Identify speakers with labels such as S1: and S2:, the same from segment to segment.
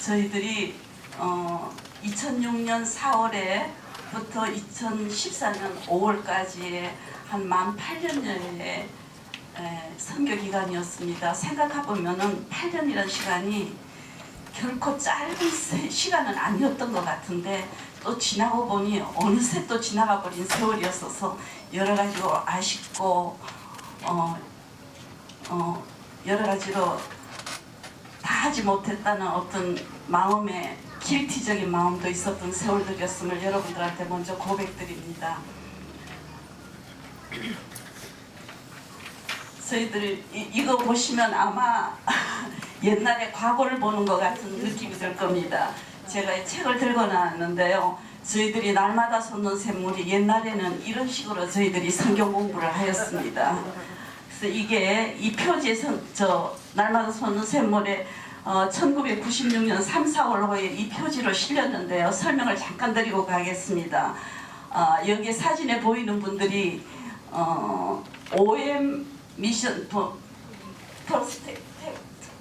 S1: 저희들이 2006년 4월에부터 2014년 5월까지의 한 만 8년여의 선교 기간이었습니다. 생각해보면은 8년이라는 시간이 결코 짧은 시간은 아니었던 것 같은데 또 지나고 보니 어느새 또 지나가 버린 세월이었어서 여러 가지로 아쉽고 여러 가지로 다 하지 못했다는 어떤 마음의 길티적인 마음도 있었던 세월들이었음을 여러분들한테 먼저 고백드립니다. 저희들 이거 보시면 아마 옛날에 과거를 보는 것 같은 느낌이 들 겁니다. 제가 이 책을 들고 나왔는데요. 저희들이 날마다 솟는 샘물이 옛날에는 이런 식으로 저희들이 성경 공부를 하였습니다. 그래서 이게 이 표지에서 날마다 솟는 샘물에 1996년 3, 4월호에 이 표지로 실렸는데요. 설명을 잠깐 드리고 가겠습니다. 여기 사진에 보이는 분들이 OM 미션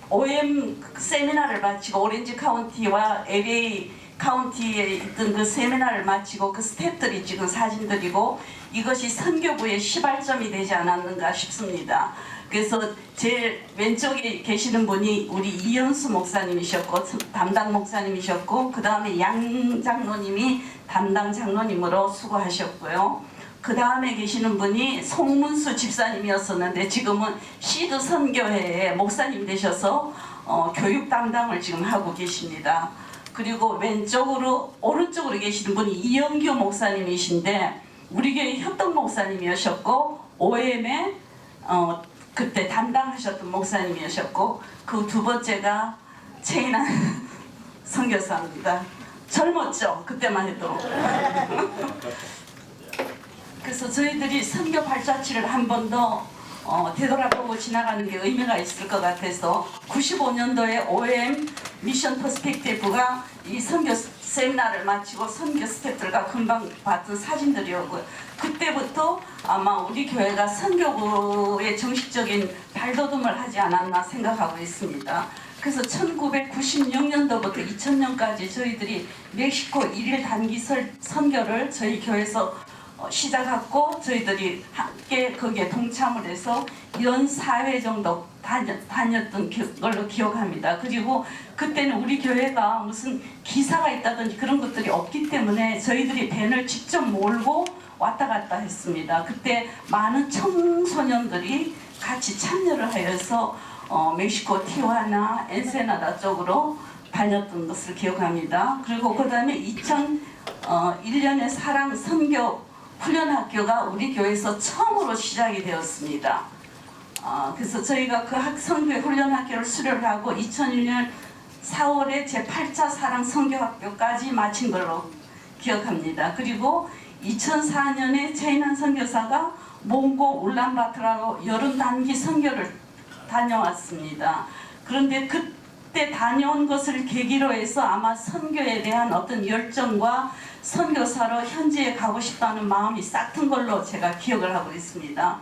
S1: OM 세미나를 마치고 오렌지 카운티와 LA 카운티에 있던 그 세미나를 마치고 그 스태프들이 찍은 사진들이고 이것이 선교부의 시발점이 되지 않았는가 싶습니다. 그래서 제일 왼쪽에 계시는 분이 우리 이현수 목사님이셨고 담당 목사님이셨고 그 다음에 양 장로님이 담당 장로님으로 수고하셨고요. 그 다음에 계시는 분이 송문수 집사님이었었는데 지금은 시드 선교회의 목사님 되셔서 교육 담당을 지금 하고 계십니다. 그리고 오른쪽으로 계시는 분이 이영규 목사님이신데 우리 교회 협동 목사님이셨고 OM에 그때 담당하셨던 목사님이셨고 그 두 번째가 최인한 선교사입니다. 젊었죠? 그때만 해도. 그래서 저희들이 선교 발자취를 한 번 더 되돌아보고 지나가는 게 의미가 있을 것 같아서 95년도에 OM 미션 퍼스펙티브가 이 선교 세미나를 마치고 선교 스태프들과 금방 봤던 사진들이었고요. 그때부터 아마 우리 교회가 선교부의 정식적인 발돋움을 하지 않았나 생각하고 있습니다. 그래서 1996년도부터 2000년까지 저희들이 멕시코 1일 단기 선교를 저희 교회에서 시작했고 저희들이 함께 거기에 동참을 해서 연 4회 정도 다녔던 걸로 기억합니다. 그리고 그때는 우리 교회가 무슨 기사가 있다든지 그런 것들이 없기 때문에 저희들이 밴을 직접 몰고 왔다 갔다 했습니다. 그때 많은 청소년들이 같이 참여를 하여서 멕시코 티juana, 엔세나다 쪽으로 다녔던 것을 기억합니다. 그리고 그 다음에 2001년에 사랑 선교 훈련학교가 우리 교회에서 처음으로 시작이 되었습니다. 그래서 저희가 그 선교회 훈련학교를 수료를 하고 2001년 4월에 제8차 사랑 선교학교까지 마친 걸로 기억합니다. 그리고 2004년에 최인한 선교사가 몽고 울란바토르로 여름 단기 선교를 다녀왔습니다. 그런데 그때 다녀온 것을 계기로 해서 아마 선교에 대한 어떤 열정과 선교사로 현지에 가고 싶다는 마음이 싹튼 걸로 제가 기억을 하고 있습니다.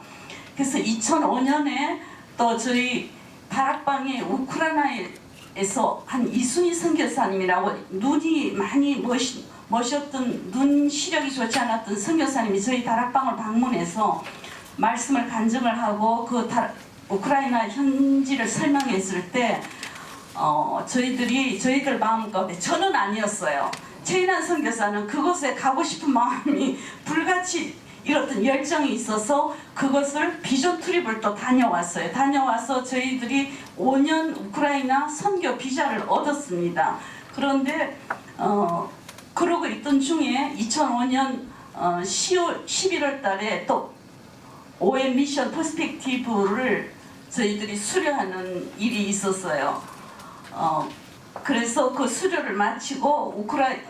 S1: 그래서 2005년에 또 저희 다락방에 우크라이나에서 한 이순희 선교사님이라고 눈이 많이 멋있던 눈 시력이 좋지 않았던 선교사님이 저희 다락방을 방문해서 말씀을 간증을 하고 그 우크라이나 현지를 설명했을 때 저희들 마음 가운데 저는 아니었어요. 최인한 선교사는 그곳에 가고 싶은 마음이 불같이 이렇던 열정이 있어서 그것을 비전 트립을 또 다녀왔어요. 다녀와서 저희들이 5년 우크라이나 선교 비자를 얻었습니다. 그런데 그러고 있던 중에 2005년 11월 달에 또 OM 미션 퍼스펙티브를 저희들이 수료하는 일이 있었어요. 그래서 그 수료를 마치고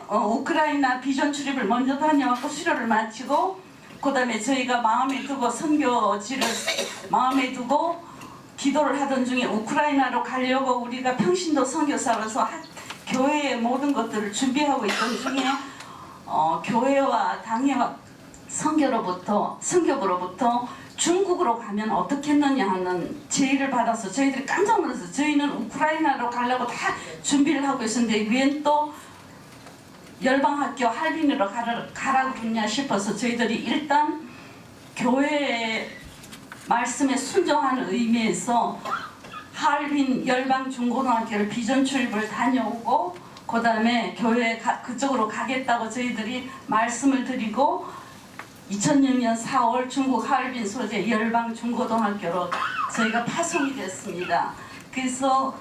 S1: 우크라이나 비전 출입을 먼저 다녀왔고 수료를 마치고 그 다음에 저희가 마음에 두고 선교지를 마음에 두고 기도를 하던 중에 우크라이나로 가려고 우리가 평신도 선교사로서 교회의 모든 것들을 준비하고 있던 중에 교회와 당회와 선교부로부터 중국으로 가면 어떻겠느냐 하는 제의를 받아서 저희들이 깜짝 놀랐어요. 저희는 우크라이나로 가려고 다 준비를 하고 있었는데 웬 또 열방학교 할빈으로 가라 그러냐 싶어서 저희들이 일단 교회의 말씀에 순종하는 의미에서 할빈 열방중고등학교를 비전 출입을 다녀오고 그 다음에 교회 그쪽으로 가겠다고 저희들이 말씀을 드리고 2006년 4월 중국 하얼빈 소재 열방중고등학교로 저희가 파송이 됐습니다. 그래서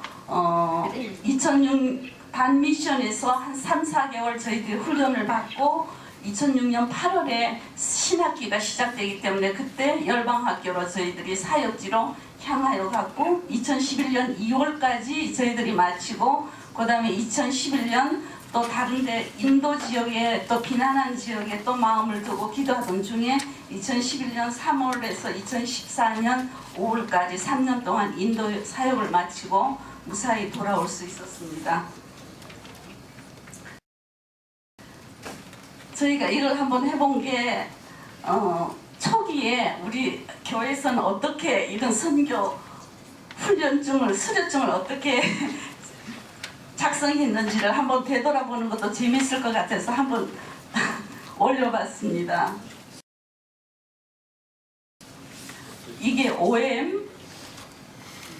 S1: 2006 단미션에서 한 3, 4개월 저희들이 훈련을 받고 2006년 8월에 신학기가 시작되기 때문에 그때 열방학교로 저희들이 사역지로 향하여 갔고 2011년 2월까지 저희들이 마치고 그 다음에 2011년 또 다른데 인도 지역에 또 비난한 지역에 또 마음을 두고 기도하던 중에 2011년 3월에서 2014년 5월까지 3년 동안 인도 사역을 마치고 무사히 돌아올 수 있었습니다. 저희가 이걸 한번 해본 게 초기에 우리 교회에서는 어떻게 이런 선교 훈련증을 수료증을 어떻게 작성했는지를 한번 되돌아보는 것도 재밌을 것 같아서 한번 올려봤습니다. 이게 OM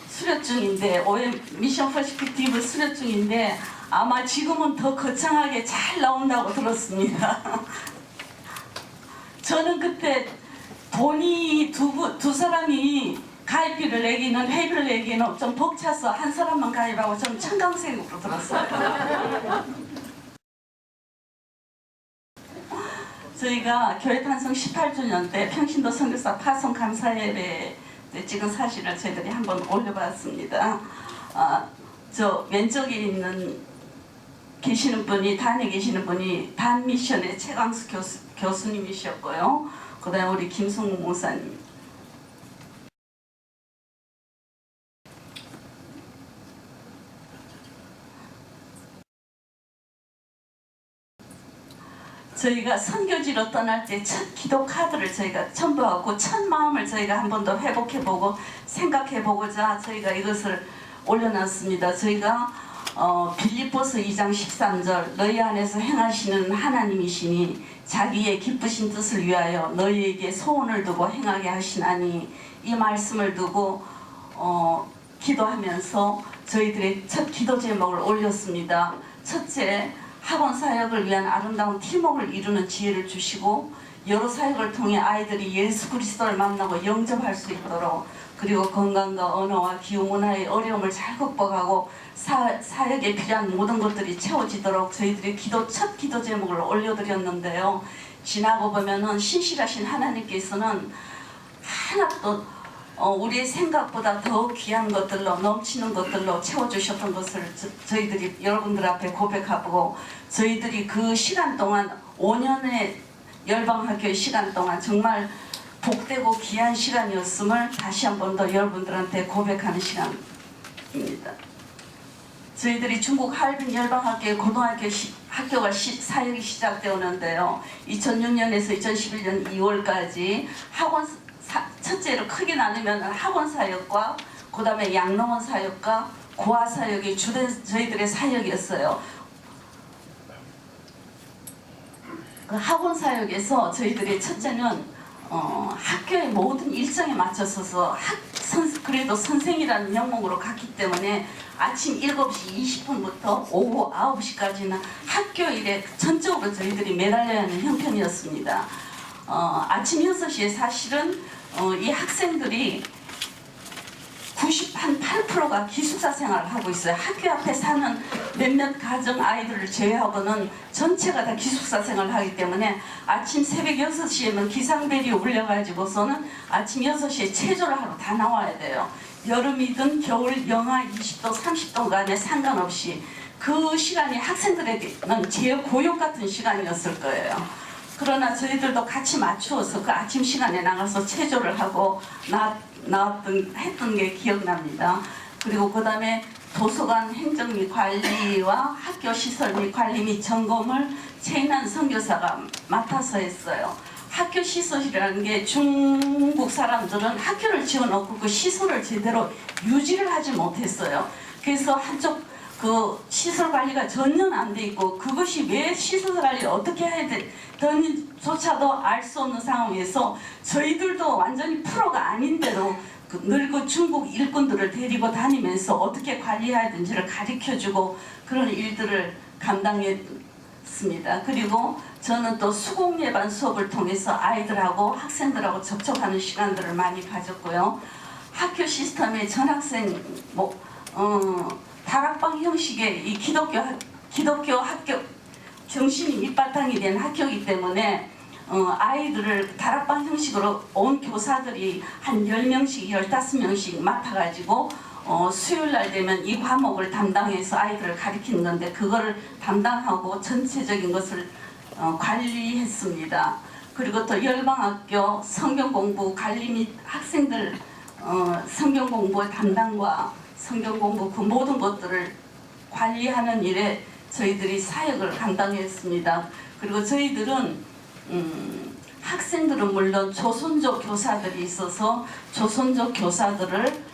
S1: 수료증인데 OM 미션 퍼스펙티브 수료증인데 아마 지금은 더 거창하게 잘 나온다고 들었습니다. 저는 그때 돈이 두 사람이 가입비를 내기는 회비를 내기는 좀 벅차서 한 사람만 가입하고 저는 청강생으로 들었어요. 저희가 교회 탄성 18주년 때 평신도 선교사 파송 감사예배 때 찍은 사진을 저희들이 한번 올려봤습니다. 저 왼쪽에 계시는 분이 단에 계시는 분이 단 미션의 최광수 교수님이셨고요. 그다음에 우리 김성우 목사님. 저희가 선교지로 떠날 때 첫 기도 카드를 저희가 첨부하고 첫 마음을 저희가 한 번 더 회복해보고 생각해보고자 저희가 이것을 올려놨습니다. 저희가 빌립보서 2장 13절 너희 안에서 행하시는 하나님이시니 자기의 기쁘신 뜻을 위하여 너희에게 소원을 두고 행하게 하시나니 이 말씀을 두고 기도하면서 저희들의 첫 기도 제목을 올렸습니다. 첫째, 학원 사역을 위한 아름다운 팀워크를 이루는 지혜를 주시고 여러 사역을 통해 아이들이 예수 그리스도를 만나고 영접할 수 있도록 그리고 건강과 언어와 기후 문화의 어려움을 잘 극복하고 사역에 필요한 모든 것들이 채워지도록 저희들이 첫 기도 제목을 올려드렸는데요. 지나고 보면은 신실하신 하나님께서는 하나도 우리의 생각보다 더 귀한 것들로 넘치는 것들로 채워주셨던 것을 저희들이 여러분들 앞에 고백하고 저희들이 그 시간 동안 5년의 열방학교의 시간 동안 정말 복되고 귀한 시간이었음을 다시 한 번 더 여러분들한테 고백하는 시간입니다. 저희들이 중국 하얼빈 열방학교의 고등학교 학교가 사역이 시작되었는데요. 2006년에서 2011년 2월까지 첫째로 크게 나누면 학원 사역과 그 다음에 양로원 사역과 고아 사역이 주된 저희들의 사역이었어요. 그 학원 사역에서 저희들이 첫째는 학교의 모든 일정에 맞춰서서 그래도 선생이라는 명목으로 갔기 때문에 아침 7시 20분부터 오후 9시까지는 학교 일에 전적으로 저희들이 매달려야 하는 형편이었습니다. 아침 6시에 사실은 이 학생들이 98%가 기숙사 생활을 하고 있어요. 학교 앞에 사는 몇몇 가정 아이들을 제외하고는 전체가 다 기숙사 생활을 하기 때문에 아침 새벽 6시에는 기상벨이 울려가지고서는 아침 6시에 체조를 하러 다 나와야 돼요. 여름이든 겨울 영하 20도 30도 간에 상관없이 그 시간이 학생들에게는 제일 고역 같은 시간이었을 거예요. 그러나 저희들도 같이 맞추어서 그 아침 시간에 나가서 체조를 하고 했던 게 기억납니다. 그리고 그 다음에 도서관 행정 및 관리와 학교 시설 및 관리 및 점검을 최인한 선교사가 맡아서 했어요. 학교 시설이라는 게 중국 사람들은 학교를 지어놓고 그 시설을 제대로 유지를 하지 못했어요. 그래서 한쪽 그 시설 관리가 전혀 안 돼 있고 그것이 왜 시설 관리를 어떻게 해야 되는지조차도 알 수 없는 상황에서 저희들도 완전히 프로가 아닌데도 그 늙은 중국 일꾼들을 데리고 다니면서 어떻게 관리해야 되는지를 가르쳐주고 그런 일들을 감당했습니다. 그리고 저는 또 수공 예반 수업을 통해서 아이들하고 학생들하고 접촉하는 시간들을 많이 가졌고요. 학교 시스템의 전학생 다락방 형식의 이 기독교 학교 정신이 밑바탕이 된 학교이기 때문에 아이들을 다락방 형식으로 온 교사들이 한 10명씩 15명씩 맡아가지고 수요일날 되면 이 과목을 담당해서 아이들을 가르치는 건데 그거를 담당하고 전체적인 것을 관리했습니다. 그리고 또 열방학교 성경공부 관리 및 학생들 성경공부의 담당과 성경공부 그 모든 것들을 관리하는 일에 저희들이 사역을 감당했습니다. 그리고 저희들은 학생들은 물론 조선족 교사들이 있어서 조선족 교사들을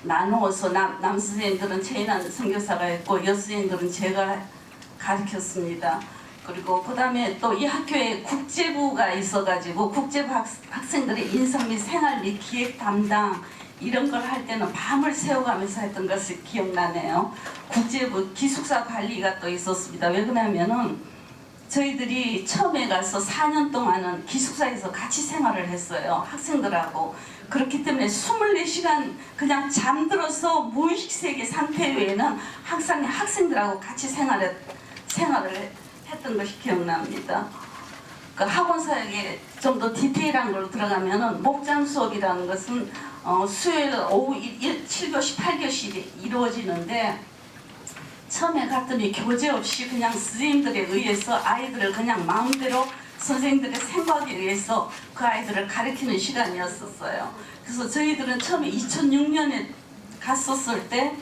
S1: 나누어서 남선생님들은 최인한 선교사가 있고 여선생님들은 제가 가르쳤습니다. 그리고 그 다음에 또 이 학교에 국제부가 있어가지고 국제부 학생들의 인성 및 생활 및 기획 담당 이런 걸 할 때는 밤을 새워가면서 했던 것이 기억나네요. 국제부 기숙사 관리가 또 있었습니다. 왜 그러냐면은 저희들이 처음에 가서 4년 동안은 기숙사에서 같이 생활을 했어요. 학생들하고. 그렇기 때문에 24시간 그냥 잠들어서 무의식 세계 상태 외에는 항상 학생들하고 같이 생활을 했던 것이 기억납니다. 그 학원 사역에 좀 더 디테일한 걸로 들어가면은 목장 수업이라는 것은 수요일 오후 7교시, 8교시 이루어지는데 처음에 갔더니 교재 없이 그냥 선생님들에 의해서 아이들을 그냥 마음대로 선생님들의 생각에 의해서 그 아이들을 가르치는 시간이었었어요. 그래서 저희들은 처음에 2006년에 갔었을 때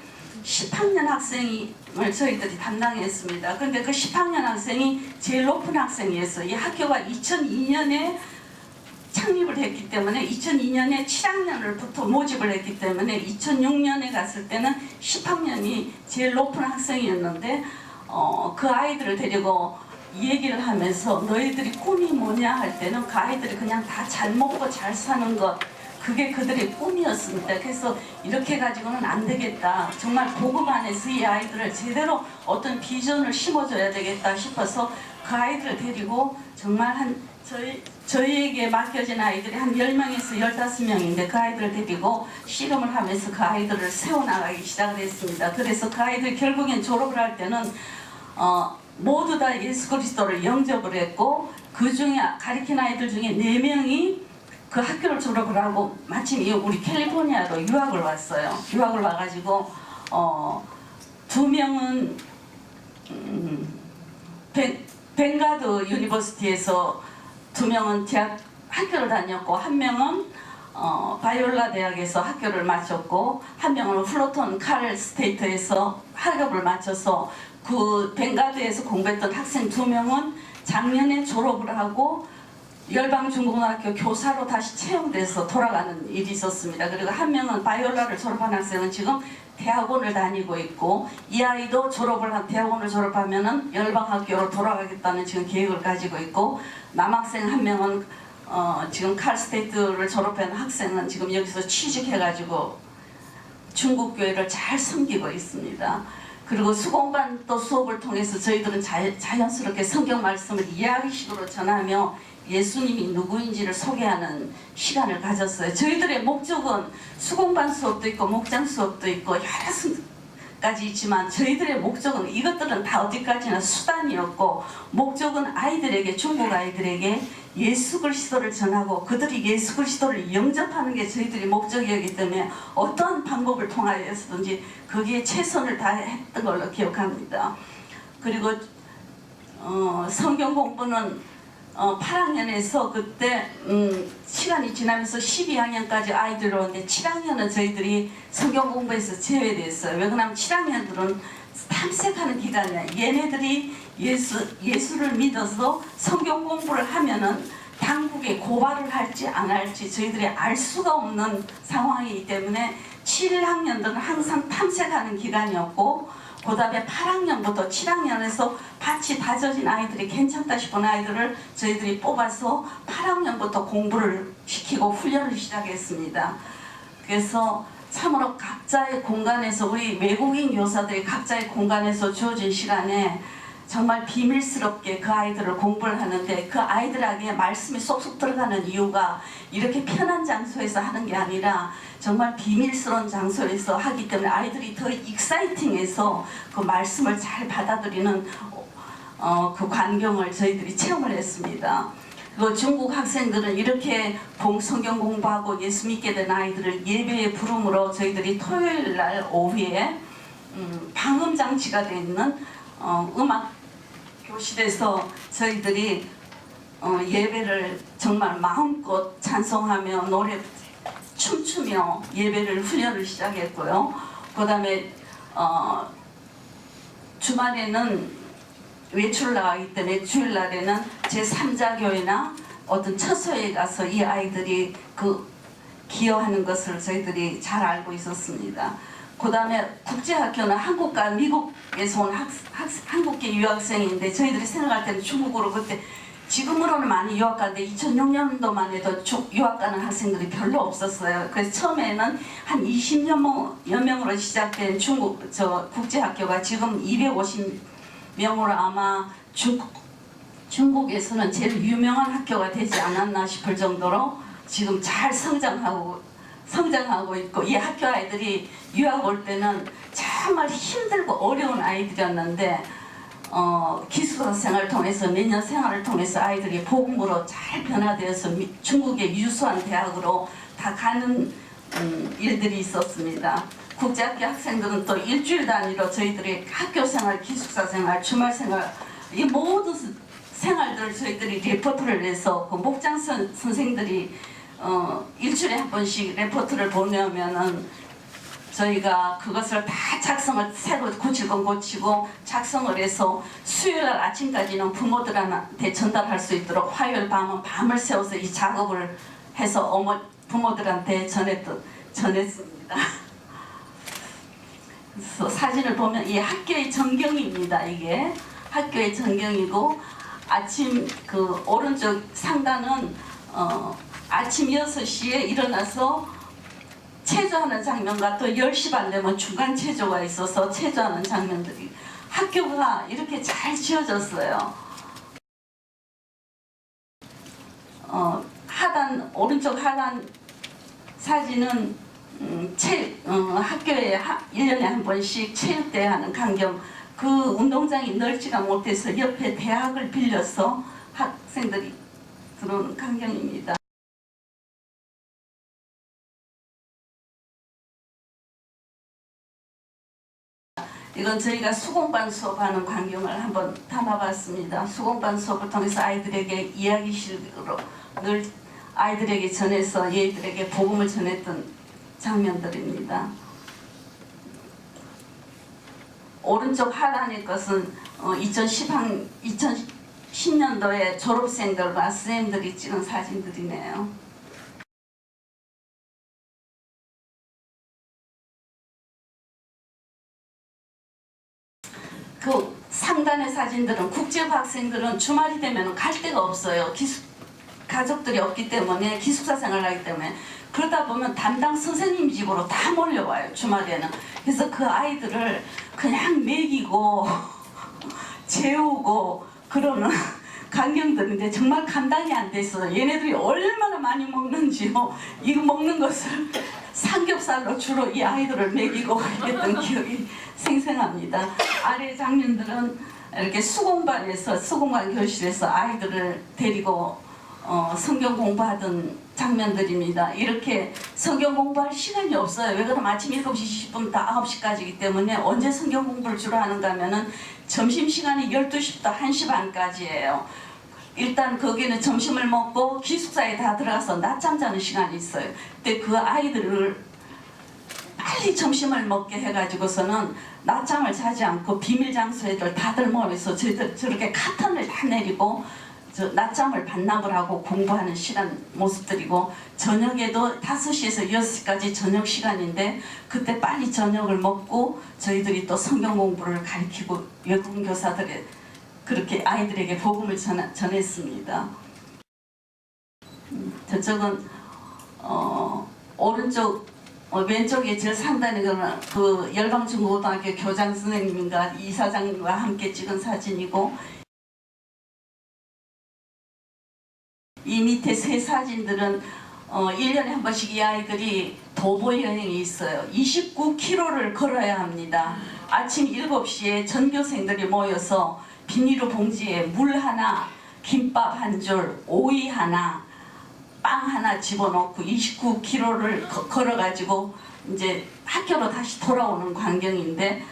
S1: 10학년 학생을 저희들이 담당했습니다. 그런데 그 10학년 학생이 제일 높은 학생이었어요. 이 학교가 2002년에 창립을 했기 때문에 2002년에 7학년을부터 모집을 했기 때문에 2006년에 갔을 때는 10학년이 제일 높은 학생이었는데 그 아이들을 데리고 얘기를 하면서 너희들이 꿈이 뭐냐 할 때는 그 아이들이 그냥 다 잘 먹고 잘 사는 것 그게 그들의 꿈이었습니다. 그래서 이렇게 가지고는 안 되겠다. 정말 복음 안에서 이 아이들을 제대로 어떤 비전을 심어줘야 되겠다 싶어서 그 아이들을 데리고 정말 저희에게 맡겨진 아이들이 한 10명에서 15명인데 그 아이들을 데리고 씨름을 하면서 그 아이들을 세워나가기 시작을 했습니다. 그래서 그 아이들 결국엔 졸업을 할 때는 모두 다 예수 그리스도를 영접을 했고 그 중에 가르친 아이들 중에 4명이 그 학교를 졸업을 하고 마침 우리 캘리포니아로 유학을 왔어요. 유학을 와가지고 2명은 벵가드 유니버시티에서 2명은 대학 학교를 다녔고 1명은 바이올라 대학에서 학교를 마쳤고 1명은 플로톤 칼 스테이트에서 학업을 마쳐서 그 벵가드에서 공부했던 학생 2명은 작년에 졸업을 하고 열방중고등학교 교사로 다시 채용돼서 돌아가는 일이 있었습니다. 그리고 1명은 바이올라를 졸업한 학생은 지금 대학원을 다니고 있고 이 아이도 대학원을 졸업하면은 열방학교로 돌아가겠다는 지금 계획을 가지고 있고 남학생 1명은 지금 칼스테이트를 졸업한 학생은 지금 여기서 취직해가지고 중국 교회를 잘 섬기고 있습니다. 그리고 수공반 또 수업을 통해서 저희들은 자연스럽게 성경 말씀을 이야기식으로 전하며 예수님이 누구인지를 소개하는 시간을 가졌어요. 저희들의 목적은 수공반 수업도 있고 목장 수업도 있고 여러 가지 있지만 저희들의 목적은 이것들은 다 어디까지나 수단이었고 목적은 아이들에게 중국 아이들에게 예수 그리스도를 전하고 그들이 예수 그리스도를 영접하는 게 저희들이 목적이었기 때문에 어떠한 방법을 통하여서든지 거기에 최선을 다했던 걸로 기억합니다. 그리고 성경 공부는 8학년에서 그때 시간이 지나면서 12학년까지 아이들이 오는데 7학년은 저희들이 성경 공부에서 제외됐어요. 왜 그러냐면 7학년들은 탐색하는 기간이야. 얘네들이 예수를 믿어서 성경 공부를 하면은 당국에 고발을 할지 안 할지 저희들이 알 수가 없는 상황이기 때문에 7학년들은 항상 탐색하는 기간이었고, 그 다음에 8학년부터 7학년에서 밭이 다져진 아이들이 괜찮다 싶은 아이들을 저희들이 뽑아서 8학년부터 공부를 시키고 훈련을 시작했습니다. 그래서 참으로 각자의 공간에서, 우리 외국인 교사들이 각자의 공간에서 주어진 시간에 정말 비밀스럽게 그 아이들을 공부를 하는데, 그 아이들에게 말씀이 쏙쏙 들어가는 이유가 이렇게 편한 장소에서 하는 게 아니라 정말 비밀스러운 장소에서 하기 때문에 아이들이 더 익사이팅해서 그 말씀을 잘 받아들이는 그 광경을 저희들이 체험을 했습니다. 그 중국 학생들은 이렇게 성경 공부하고 예수 믿게 된 아이들을 예배에 부름으로 저희들이 토요일 날 오후에 방음 장치가 되어 있는 음악 교실에서 저희들이 예배를 정말 마음껏 찬송하며 노래 춤추며 예배를 훈련을 시작했고요. 그 다음에 주말에는 외출을 나가기 때문에 주일날에는 제3자 교회나 어떤 처소에 가서 이 아이들이 기여하는 것을 저희들이 잘 알고 있었습니다. 그 다음에 국제학교는 한국과 미국에서 온 한국계 유학생인데, 저희들이 생각할 때는 중국으로, 그때 지금으로는 많이 유학 가는데 2006년도만 해도 유학 가는 학생들이 별로 없었어요. 그래서 처음에는 한 20여 명으로 시작된 국제학교가 지금 250명으로 아마 중국에서는 제일 유명한 학교가 되지 않았나 싶을 정도로 지금 잘 성장하고 있고, 이 학교 아이들이 유학 올 때는 정말 힘들고 어려운 아이들이었는데 기숙사 생활을 통해서, 매년 생활을 통해서 아이들이 복음으로 잘 변화되어서 중국의 유수한 대학으로 다 가는 일들이 있었습니다. 국제학교 학생들은 또 일주일 단위로 저희들이 학교 생활, 기숙사 생활, 주말 생활, 이 모든 생활들을 저희들이 레포트를 내서 그 목장 선생들이 일주일에 한 번씩 레포트를 보내면은 저희가 그것을 다 새로 고칠 건 고치고 작성을 해서 수요일날 아침까지는 부모들한테 전달할 수 있도록 화요일 밤은 밤을 새워서 이 작업을 해서 부모들한테 전했습니다. 그래서 사진을 보면 이 학교의 전경입니다. 이게 학교의 전경이고, 아침 오른쪽 상단은 아침 6시에 일어나서 체조하는 장면과 또 10시 반 되면 중간 체조가 있어서 체조하는 장면들이, 학교가 이렇게 잘 지어졌어요. 오른쪽 하단 사진은 학교에 1년에 한 번씩 체육대회 하는 광경, 그 운동장이 넓지가 못해서 옆에 대학을 빌려서 학생들이 들어오는 광경입니다. 이건 저희가 수공반 수업하는 광경을 한번 담아봤습니다. 수공반 수업을 통해서 아이들에게 이야기식으로 늘 아이들에게 전해서 얘들에게 복음을 전했던 장면들입니다. 오른쪽 하단의 것은 2010년도에 졸업생들과 선생님들이 찍은 사진들이네요. 그 상단의 사진들은 국제부 학생들은 주말이 되면 갈 데가 없어요. 가족들이 없기 때문에, 기숙사 생활을 하기 때문에. 그러다 보면 담당 선생님 집으로 다 몰려와요, 주말에는. 그래서 그 아이들을 그냥 먹이고 재우고 그러는 광경들인데 정말 감당이 안 됐어요. 얘네들이 얼마나 많이 먹는지요. 이거 먹는 것을 삼겹살로 주로 이 아이들을 먹이고 했던 기억이 생생합니다. 아래 장면들은 이렇게 수공반 교실에서 아이들을 데리고 성경 공부하던 장면들입니다. 이렇게 성경 공부할 시간이 없어요. 왜 그러면 아침 7시 20분부터 9시까지이기 때문에 언제 성경 공부를 주로 하는가 하면은 점심시간이 12시부터 1시 반까지예요. 일단 거기는 점심을 먹고 기숙사에 다 들어가서 낮잠 자는 시간이 있어요. 근데 그 아이들을 빨리 점심을 먹게 해가지고서는 낮잠을 자지 않고 비밀 장소에들 다들 모여서 저렇게 카턴을 다 내리고 낮잠을 반납을 하고 공부하는 시간 모습들이고, 저녁에도 5시에서 6시까지 저녁 시간인데 그때 빨리 저녁을 먹고 저희들이 또 성경 공부를 가르치고 외국인 교사들의 그렇게 아이들에게 복음을 전했습니다. 저쪽은 오른쪽 왼쪽에 제일 상단에 그 열방중고등학교 교장 선생님과 이사장과 함께 찍은 사진이고, 이 밑에 세 사진들은 1년에 한 번씩 이 아이들이 도보 여행이 있어요. 29km를 걸어야 합니다. 아침 7시에 전교생들이 모여서 비닐로 봉지에 물 하나, 김밥 한 줄, 오이 하나, 빵 하나 집어넣고 29km를 걸어가지고 이제 학교로 다시 돌아오는 광경인데,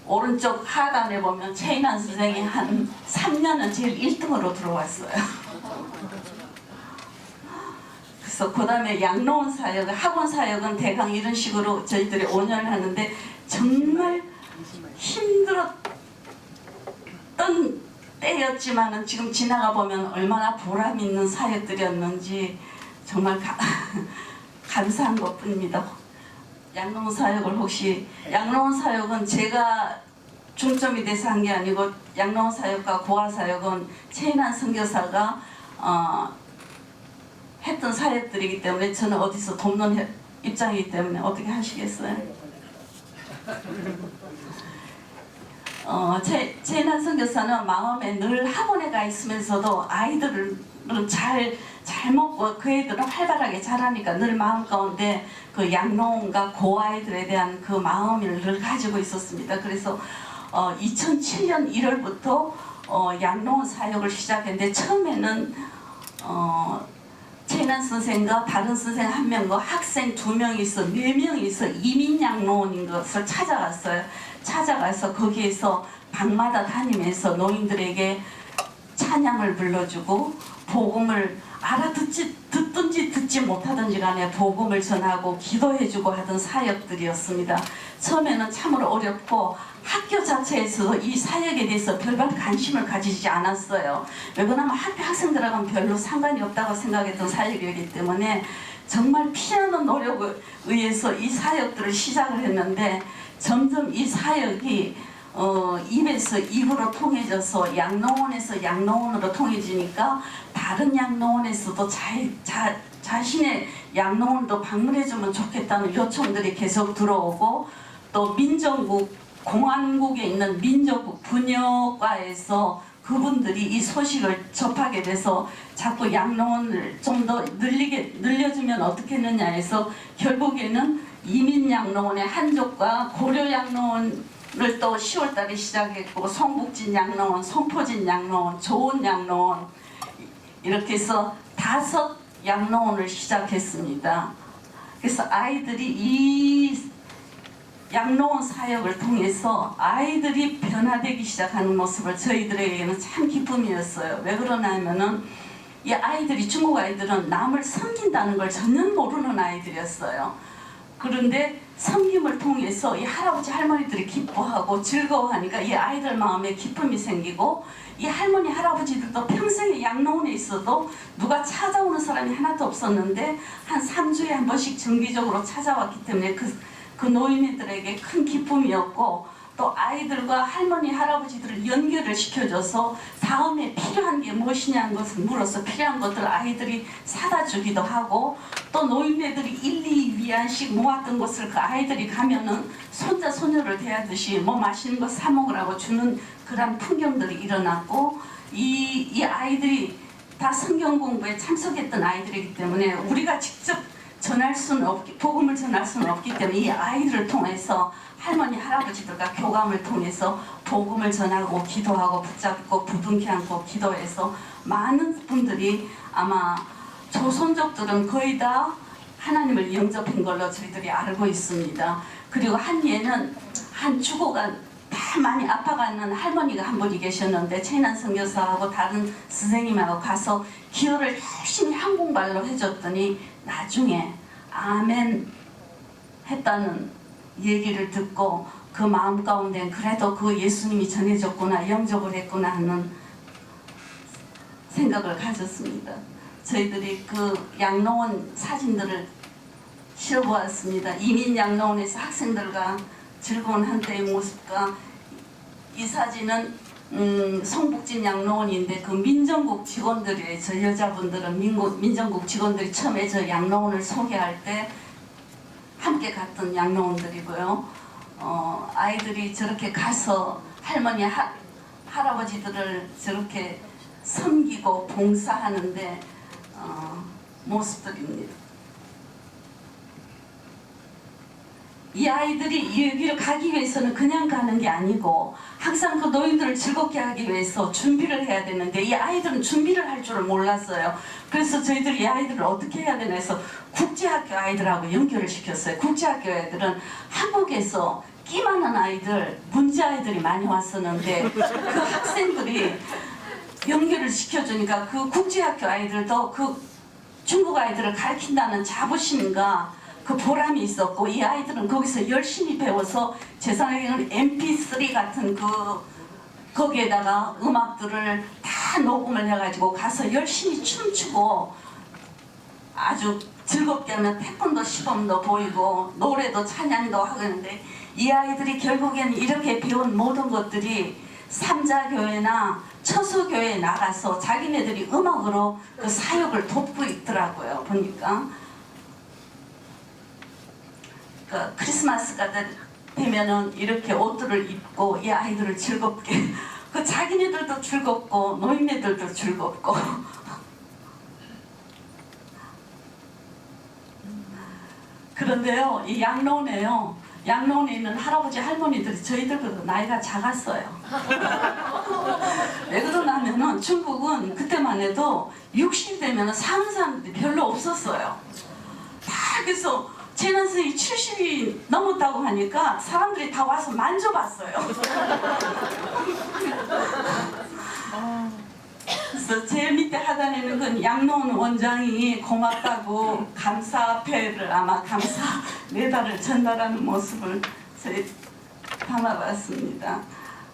S1: 오른쪽 하단에 보면 최인환 선생이 한 3년은 제일 1등으로 들어왔어요. 그래서 그 다음에 양로원 사역, 학원 사역은 대강 이런 식으로 저희들이 5년을 하는데, 정말 힘들었던 때였지만은 지금 지나가 보면 얼마나 보람 있는 사역들이었는지 정말 감사한 것뿐입니다. 양로원 사역을 혹시, 양로원 사역은 제가 중점이 돼서 한 게 아니고, 양로원 사역과 고아 사역은 최인환 선교사가 했던 사역들이기 때문에 저는 어디서 돕는 입장이기 때문에 어떻게 하시겠어요? 최인환 선교사는 마음에 늘 학원에 가 있으면서도 아이들을 잘 먹고 그 애들은 활발하게 자라니까 늘 마음 가운데 그 양로원과 고아이들에 대한 그 마음을 늘 가지고 있었습니다. 그래서 2007년 1월부터 양로원 사역을 시작했는데, 처음에는 최인환 선생과 다른 선생 1명과 학생 2명이 있어 4명이 있어 이민양로원인 것을 찾아갔어요. 찾아가서 거기에서 방마다 다니면서 노인들에게 찬양을 불러주고 복음을 듣든지 듣지 못하든지 간에 복음을 전하고 기도해주고 하던 사역들이었습니다. 처음에는 참으로 어렵고 학교 자체에서도 이 사역에 대해서 별반 관심을 가지지 않았어요. 왜 그러냐면 학교 학생들하고는 별로 상관이 없다고 생각했던 사역이기 때문에 정말 피하는 노력에 의해서 이 사역들을 시작을 했는데, 점점 이 사역이 입에서 입으로 통해져서 양로원에서 양로원으로 통해지니까 다른 양로원에서도 자신의 양로원도 방문해주면 좋겠다는 요청들이 계속 들어오고, 또 민정국 공안국에 있는 민정국 분여과에서 그분들이 이 소식을 접하게 돼서 자꾸 양로원을 좀 더 늘려주면 어떻겠느냐 해서 결국에는 이민양로원의 한족과 고려양로원을 또 10월달에 시작했고, 성북진 양로원, 성포진 양로원, 좋은 양로원, 이렇게 해서 5 양로원을 시작했습니다. 그래서 아이들이 이 양로원 사역을 통해서 아이들이 변화되기 시작하는 모습을 저희들에게는 참 기쁨이었어요. 왜 그러냐면은 이 아이들이, 중국 아이들은 남을 섬긴다는 걸 전혀 모르는 아이들이었어요. 그런데 섬김을 통해서 이 할아버지 할머니들이 기뻐하고 즐거워하니까 이 아이들 마음에 기쁨이 생기고, 이 할머니 할아버지들도 평생에 양로원에 있어도 누가 찾아오는 사람이 하나도 없었는데 한 3주에 한 번씩 정기적으로 찾아왔기 때문에 그 노인들에게 큰 기쁨이었고, 또 아이들과 할머니 할아버지들을 연결을 시켜줘서 다음에 필요한 게 무엇이냐는 것을 물어서 필요한 것들을 아이들이 사다 주기도 하고, 또 노인네들이 1, 2위안씩 모았던 것을 그 아이들이 가면은 손자 손녀를 대하듯이 뭐 맛있는 거 사 먹으라고 주는 그런 풍경들이 일어났고, 이 아이들이 다 성경 공부에 참석했던 아이들이기 때문에 우리가 직접 복음을 전할 수는 없기 때문에 이 아이들을 통해서 할머니 할아버지들과 교감을 통해서 복음을 전하고 기도하고 붙잡고 부둥켜 안고 기도해서 많은 분들이, 아마 조선족들은 거의 다 하나님을 영접한 걸로 저희들이 알고 있습니다. 그리고 한 예는 한 죽어간 다 많이 아파가는 할머니가 한 분이 계셨는데, 최인환 선교사하고 다른 선생님하고 가서 기도를 열심히 한국말로 해줬더니 나중에 아멘 했다는 얘기를 듣고 그 마음 가운데 그래도 그 예수님이 전해졌구나, 영접을 했구나 하는 생각을 가졌습니다. 저희들이 그 양로원 사진들을 실어보았습니다. 이민 양로원에서 학생들과 즐거운 한때의 모습과 이 사진은 성북진 양로원인데 그 민정국 직원들이 저 여자분들은 민정국 직원들이 처음에 저 양로원을 소개할 때 함께 갔던 양로원들이고요. 아이들이 저렇게 가서 할머니 할아버지들을 저렇게 섬기고 봉사하는데 모습들입니다. 이 아이들이 여기로 가기 위해서는 그냥 가는 게 아니고 항상 그 노인들을 즐겁게 하기 위해서 준비를 해야 되는데 이 아이들은 준비를 할 줄을 몰랐어요. 그래서 저희들이 이 아이들을 어떻게 해야 되나 해서 국제학교 아이들하고 연결을 시켰어요. 국제학교 아이들은 한국에서 끼 많은 아이들, 문제 아이들이 많이 왔었는데 그 학생들이 연결을 시켜주니까 그 국제학교 아이들도 그 중국 아이들을 가르친다는 자부심과 그 보람이 있었고 이 아이들은 거기서 열심히 배워서 제 생각에는 MP3 같은 거기에다가 음악들을 다 녹음을 해가지고 가서 열심히 춤추고 아주 즐겁게 하면 태권도 시범도 보이고 노래도 찬양도 하고 있는데 이 아이들이 결국에는 이렇게 배운 모든 것들이 삼자교회나 처소교회에 나가서 자기네들이 음악으로 그 사역을 돕고 있더라고요. 보니까 그 크리스마스가 되면은 이렇게 옷들을 입고 이 아이들을 즐겁게 그 자기네들도 즐겁고 노인네들도 즐겁고 그런데요 이 양로원에요 양로원에 있는 할아버지 할머니들이 저희들보다 나이가 작았어요. 왜 그러냐면은 중국은 그때만 해도 60 되면은 사는 사람들이 별로 없었어요. 다 그래서 재난 선생이 70이 넘었다고 하니까 사람들이 다 와서 만져봤어요. 그래서 제일 밑에 하단에는 그 양로원 원장이 고맙다고 감사패를 아마 감사 메달을 전달하는 모습을 저희 담아봤습니다.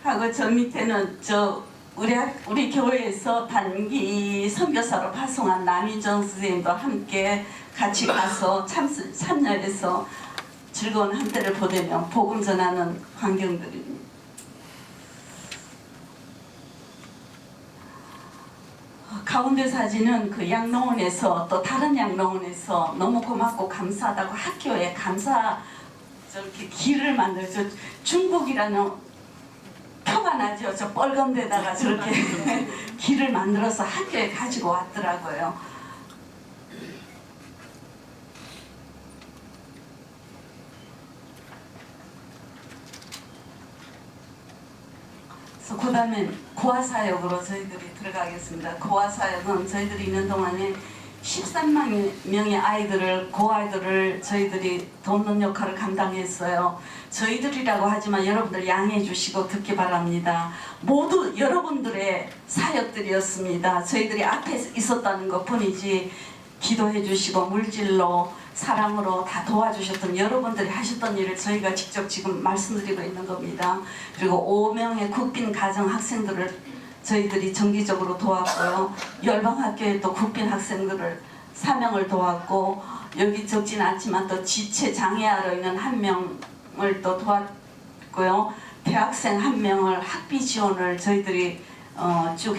S1: 하고 저 밑에는 우리 교회에서 단기 선교사로 파송한 남인정 선생님도 함께 같이 가서 참여해서 즐거운 한때를 보내며 복음 전하는 광경들입니다. 가운데 사진은 그 양로원에서 또 다른 양로원에서 너무 고맙고 감사하다고 학교에 감사 저렇게 길을 만들죠. 중국이라는 표가 나죠. 저 빨간 데다가 저렇게 길을 만들어서 학교에 가지고 왔더라고요. 그 다음에 고아사역으로 저희들이 들어가겠습니다. 고아사역은 저희들이 있는 동안에 13만 명의 아이들을 고아이들을 저희들이 돕는 역할을 감당했어요. 저희들이라고 하지만 여러분들 양해해 주시고 듣기 바랍니다. 모두 여러분들의 사역들이었습니다. 저희들이 앞에 있었다는 것 뿐이지 기도해 주시고 물질로 사랑으로 다 도와주셨던 여러분들이 하셨던 일을 저희가 직접 지금 말씀드리고 있는 겁니다. 그리고 5명의 국빈 가정 학생들을 저희들이 정기적으로 도왔고요. 열방학교에 또 국빈 학생들을 4명을 도왔고 여기 적진 않지만 또 지체 장애아로 있는 1명을 또 도왔고요. 대학생 1명을 학비 지원을 저희들이 쭉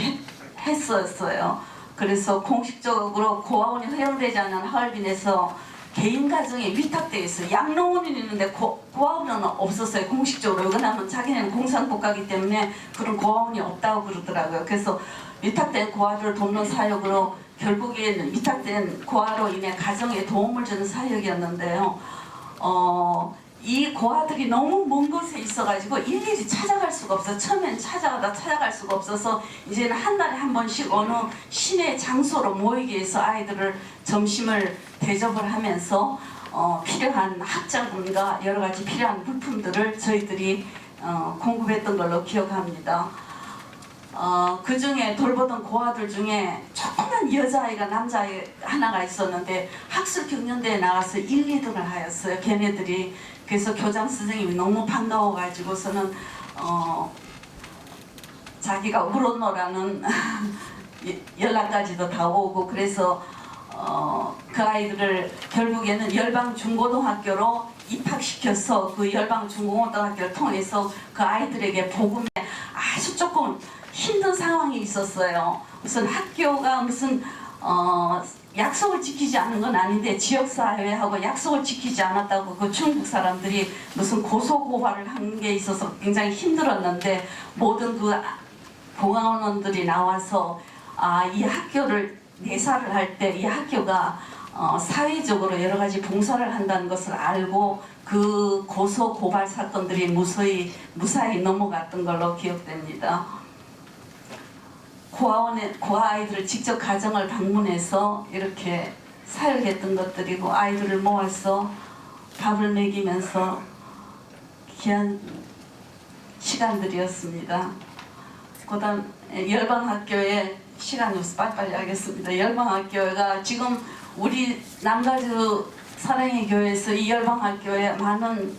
S1: 했었어요. 그래서 공식적으로 고아원이 허용되지 않은 하얼빈에서 개인 가정에 위탁되어 있어요. 양로원이 있는데 고아원은 없었어요. 공식적으로. 왜냐하면 자기네는 공산국가이기 때문에 그런 고아원이 없다고 그러더라고요. 그래서 위탁된 고아들을 돕는 사역으로 결국에는 위탁된 고아로 인해 가정에 도움을 주는 사역이었는데요. 이 고아들이 너무 먼 곳에 있어가지고 일일이 찾아갈 수가 없어요. 처음엔 찾아갈 수가 없어서 이제는 한 달에 한 번씩 어느 시내 장소로 모이게 해서 아이들을 점심을 대접을 하면서 필요한 학자금과 여러 가지 필요한 물품들을 저희들이 공급했던 걸로 기억합니다. 그 중에 돌보던 고아들 중에 조그만 여자아이가 남자아이 하나가 있었는데 학술 경연대회에 나가서 1, 2등을 하였어요. 걔네들이. 그래서 교장 선생님이 너무 반가워가지고서는 자기가 울어노라는 연락까지도 다 오고 그래서 그 아이들을 결국에는 열방 중고등학교로 입학시켜서 그 열방 중고등학교를 통해서 그 아이들에게 복음에 아주 조금 힘든 상황이 있었어요. 무슨 학교가 무슨 약속을 지키지 않은 건 아닌데 지역사회하고 약속을 지키지 않았다고 그 중국 사람들이 무슨 고소고발을 한 게 있어서 굉장히 힘들었는데 모든 그 공안원들이 나와서 이 학교를 내사를 할 때 이 학교가 사회적으로 여러 가지 봉사를 한다는 것을 알고 그 고소 고발 사건들이 무사히 넘어갔던 걸로 기억됩니다. 고아 아이들을 직접 가정을 방문해서 이렇게 사역했던 것들이고 아이들을 모아서 밥을 먹이면서 귀한 시간들이었습니다. 그다음 열방학교에 시간이 없어 빨리빨리 하겠습니다. 열방학교가 지금 우리 남가주 사랑의 교회에서 이 열방학교에 많은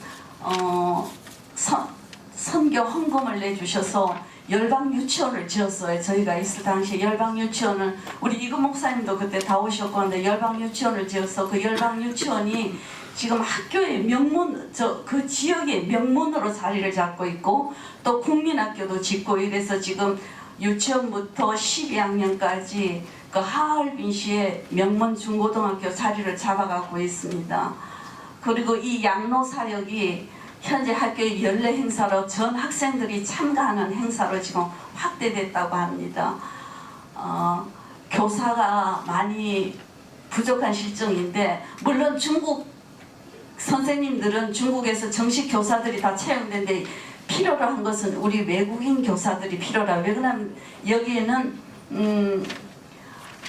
S1: 선교 헌금을 내주셔서 열방 유치원을 지었어요. 저희가 있을 당시에 열방 유치원을 우리 이금 목사님도 그때 다 오셨고 근데 열방 유치원을 지어서 그 열방 유치원이 지금 학교의 명문 그 지역의 명문으로 자리를 잡고 있고 또 국민학교도 짓고 이래서 지금 유치원부터 12학년까지 그 하얼빈시의 명문 중고등학교 자리를 잡아가고 있습니다. 그리고 이 양로 사역이 현재 학교의 연례 행사로 전 학생들이 참가하는 행사로 지금 확대됐다고 합니다. 교사가 많이 부족한 실정인데 물론 중국 선생님들은 중국에서 정식 교사들이 다 채용된데 필요로 한 것은 우리 외국인 교사들이 필요라. 왜 그러냐면 여기에는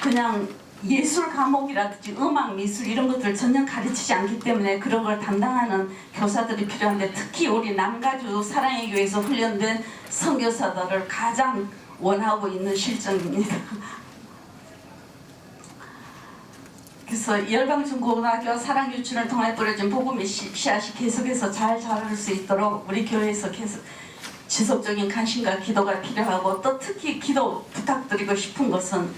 S1: 그냥 예술 과목이라든지 음악, 미술 이런 것들을 전혀 가르치지 않기 때문에 그런 걸 담당하는 교사들이 필요한데 특히 우리 남가주 사랑의 교회에서 훈련된 선교사들을 가장 원하고 있는 실정입니다. 그래서 열방중고등학교 사랑유치원을 통해 뿌려진 복음의 씨앗이 계속해서 잘 자랄 수 있도록 우리 교회에서 계속 지속적인 관심과 기도가 필요하고 또 특히 기도 부탁드리고 싶은 것은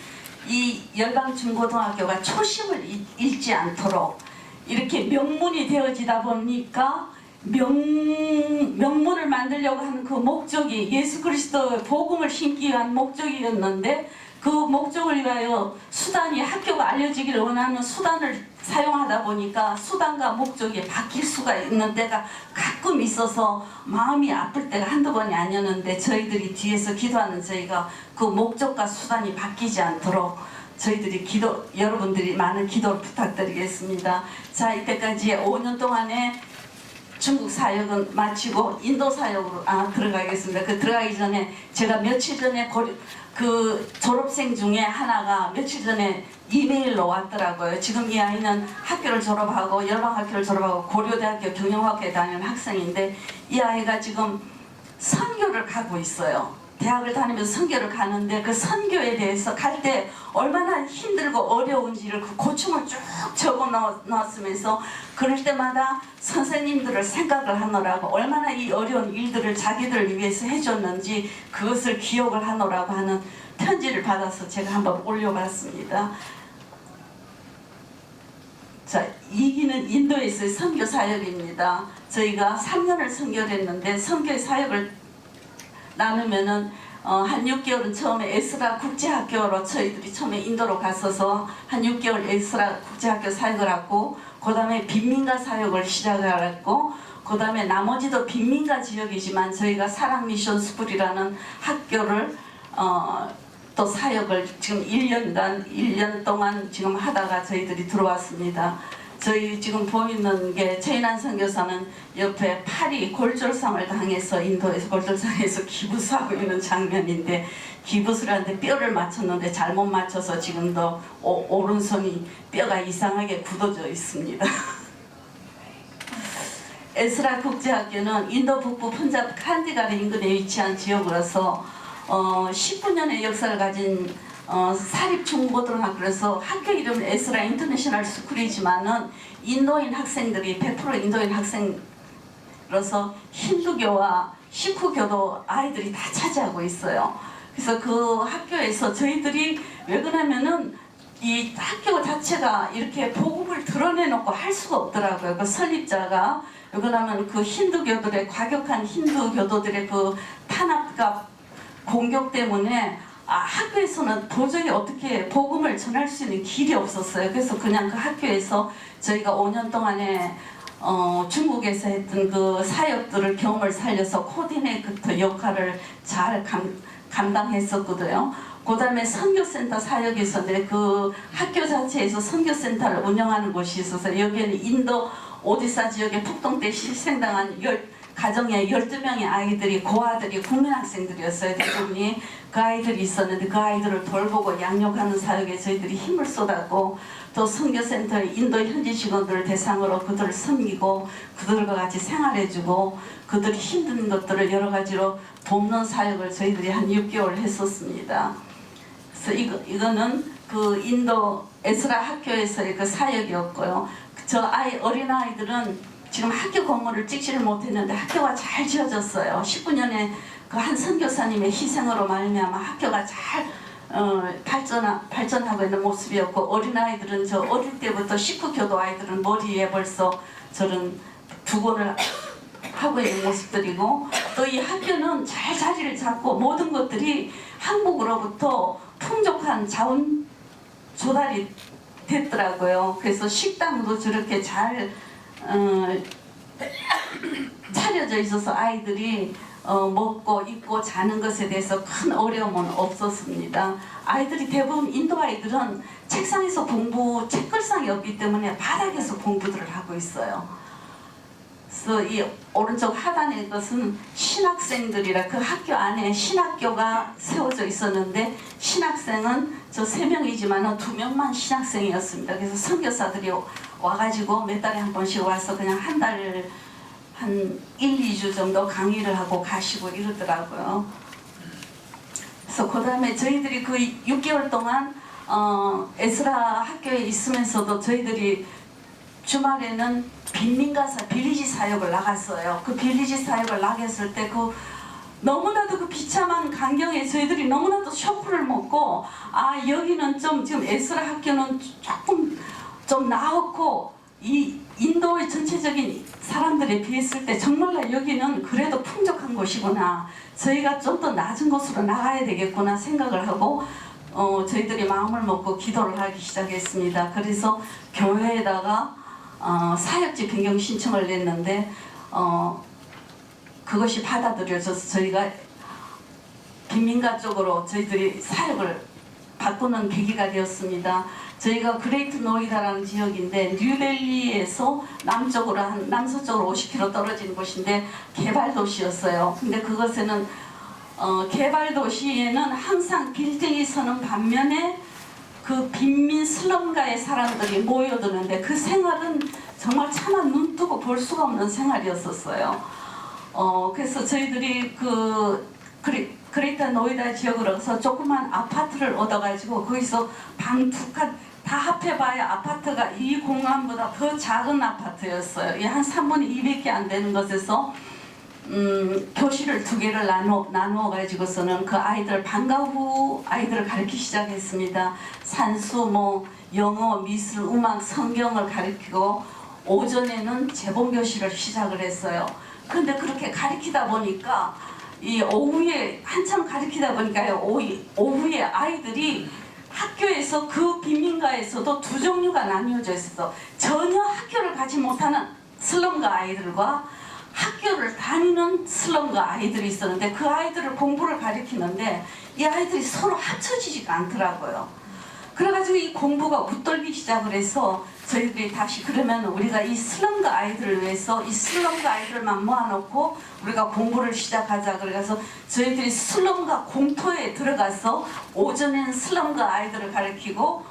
S1: 이 열방중고등학교가 초심을 잃지 않도록 이렇게 명문이 되어지다 보니까 명문을 만들려고 하는 그 목적이 예수 그리스도의 복음을 심기 위한 목적이었는데 그 목적을 위하여 수단이 학교가 알려지기를 원하는 수단을 사용하다 보니까 수단과 목적이 바뀔 수가 있는 때가 가끔 있어서 마음이 아플 때가 한두 번이 아니었는데 저희들이 뒤에서 기도하는 저희가 그 목적과 수단이 바뀌지 않도록 저희들이 여러분들이 많은 기도를 부탁드리겠습니다. 자, 이때까지 5년 동안에 중국 사역은 마치고 인도 사역으로 들어가겠습니다. 그 들어가기 전에 제가 며칠 전에 그 졸업생 중에 하나가 며칠 전에 이메일로 왔더라고요. 지금 이 아이는 학교를 졸업하고 열방학교를 졸업하고 고려대학교 경영학교에 다니는 학생인데 이 아이가 지금 선교를 가고 있어요. 대학을 다니면서 선교를 가는데 그 선교에 대해서 갈 때 얼마나 힘들고 어려운지를 그 고충을 쭉 적어 놓았으면서 그럴 때마다 선생님들을 생각을 하느라고 얼마나 이 어려운 일들을 자기들을 위해서 해줬는지 그것을 기억을 하느라고 하는 편지를 받아서 제가 한번 올려봤습니다. 자, 이기는 인도에서의 선교 사역입니다. 저희가 3년을 선교를 했는데 선교 사역을 나누면은 한 6개월은 처음에 에스라 국제학교로 저희들이 처음에 인도로 갔어서 한 6개월 에스라 국제학교 사역을 하고 그 다음에 빈민가 사역을 시작을 했고 그 다음에 나머지도 빈민가 지역이지만 저희가 사랑미션 스쿨이라는 학교를 또 사역을 지금 1년 동안 지금 하다가 저희들이 들어왔습니다. 저희 지금 보이는 게 최인환 선교사는 옆에 팔이 골절상을 당해서 인도에서 골절상에서 기부스하고 있는 장면인데 기부스를 하는데 뼈를 맞췄는데 잘못 맞춰서 지금도 오른손이 뼈가 이상하게 굳어져 있습니다. 에스라 국제학교는 인도 북부 펀잡 칸디가르 인근에 위치한 지역으로서 19년의 역사를 가진 사립 중고등학교에서 학교 이름은 에스라 인터내셔널 스쿨이지만은 인도인 학생들이 100% 인도인 학생으로서 힌두교와 시크교도 아이들이 다 차지하고 있어요. 그래서 그 학교에서 저희들이 왜 그러냐면은 이 학교 자체가 이렇게 복음을 드러내놓고 할 수가 없더라고요. 그 설립자가 왜 그러냐면 그 힌두교들의 과격한 힌두교도들의 그 탄압과 공격 때문에 학교에서는 도저히 어떻게 복음을 전할 수 있는 길이 없었어요. 그래서 그냥 그 학교에서 저희가 5년 동안에 중국에서 했던 그 사역들을 경험을 살려서 코디네이터 역할을 잘 감당했었거든요. 그 다음에 선교센터 사역이 있었는데 그 학교 자체에서 선교센터를 운영하는 곳이 있어서 여기에는 인도 오디사 지역의 북동때 실생당한 가정에 12명의 아이들이 고아들이 국민학생들이었어요. 대부분이 그 아이들이 있었는데 그 아이들을 돌보고 양육하는 사역에 저희들이 힘을 쏟았고 또 선교센터의 인도 현지 직원들을 대상으로 그들을 섬기고 그들과 같이 생활해주고 그들이 힘든 것들을 여러 가지로 돕는 사역을 저희들이 한 6개월 했었습니다. 그래서 이거는 그 인도 에스라 학교에서의 그 사역이었고요. 저 어린아이들은 지금 학교 건물을 찍지를 못했는데 학교가 잘 지어졌어요. 19년에 그 한 선교사님의 희생으로 말미암아 학교가 잘 발전하고 있는 모습이었고 어린아이들은 저 어릴 때부터 식구교도 아이들은 머리에 벌써 저런 두건을 하고 있는 모습들이고 또 이 학교는 잘 자리를 잡고 모든 것들이 한국으로부터 풍족한 자원 조달이 됐더라고요. 그래서 식당도 저렇게 잘 차려져 있어서 아이들이 먹고 입고 자는 것에 대해서 큰 어려움은 없었습니다. 아이들이 대부분 인도 아이들은 책상에서 책걸상이 없기 때문에 바닥에서 공부들을 하고 있어요. 그래서 이 오른쪽 하단에 것은 신학생들이라 그 학교 안에 신학교가 세워져 있었는데 신학생은 저 3명이지만 2명만 신학생이었습니다. 그래서 선교사들이 와가지고 몇 달에 한 번씩 와서 그냥 한 1-2주 정도 강의를 하고 가시고 이러더라고요. 그래서 그 다음에 저희들이 그 6개월 동안 에스라 학교에 있으면서도 저희들이 주말에는 빈민가사 빌리지 사역을 나갔어요. 그 빌리지 사역을 나갔을 때 너무나도 그 비참한 광경에 저희들이 너무나도 쇼크를 먹고 여기는 좀 지금 에스라 학교는 조금 좀 나았고 이 인도의 전체적인 사람들에 비했을 때 정말로 여기는 그래도 풍족한 곳이구나. 저희가 좀 더 낮은 곳으로 나가야 되겠구나 생각을 하고 저희들이 마음을 먹고 기도를 하기 시작했습니다. 그래서 교회에다가 사역지 변경 신청을 냈는데 그것이 받아들여져서 저희가 빈민가 쪽으로 저희들이 사역을 바꾸는 계기가 되었습니다. 저희가 그레이트 노이다라는 지역인데 뉴델리에서 남서쪽으로 50km 떨어진 곳인데 개발도시였어요. 근데 그것에는 개발도시에는 항상 빌딩이 서는 반면에 그 빈민 슬럼가의 사람들이 모여드는데 그 생활은 정말 차마 눈 뜨고 볼 수가 없는 생활이었었어요. 그래서 저희들이 그레이트 노이다 지역으로 가서 조그만 아파트를 얻어가지고 거기서 방 2칸 다 합해봐야 아파트가 이 공간보다 더 작은 아파트였어요. 한 3분의 2밖에 안 되는 것에서 교실을 2개를 나누어 가지고서는 그 아이들 방과 후 아이들을 가르치기 시작했습니다. 산수, 영어, 미술, 음악, 성경을 가르치고 오전에는 재봉 교실을 시작을 했어요. 그런데 그렇게 가르치다 보니까 이 오후에 한참 가르치다 보니까 오후에 아이들이 학교에서 그 빈민가에서도 2종류가 나뉘어져 있어서 전혀 학교를 가지 못하는 슬럼가 아이들과 학교를 다니는 슬럼가 아이들이 있었는데 그 아이들을 공부를 가르치는데 이 아이들이 서로 합쳐지지가 않더라고요. 그래가지고 이 공부가 웃돌기 시작을 해서 저희들이 다시 그러면 우리가 이 슬럼가 아이들을 위해서 이 슬럼가 아이들만 모아놓고 우리가 공부를 시작하자. 그래서 저희들이 슬럼가 공터에 들어가서 오전에는 슬럼가 아이들을 가르치고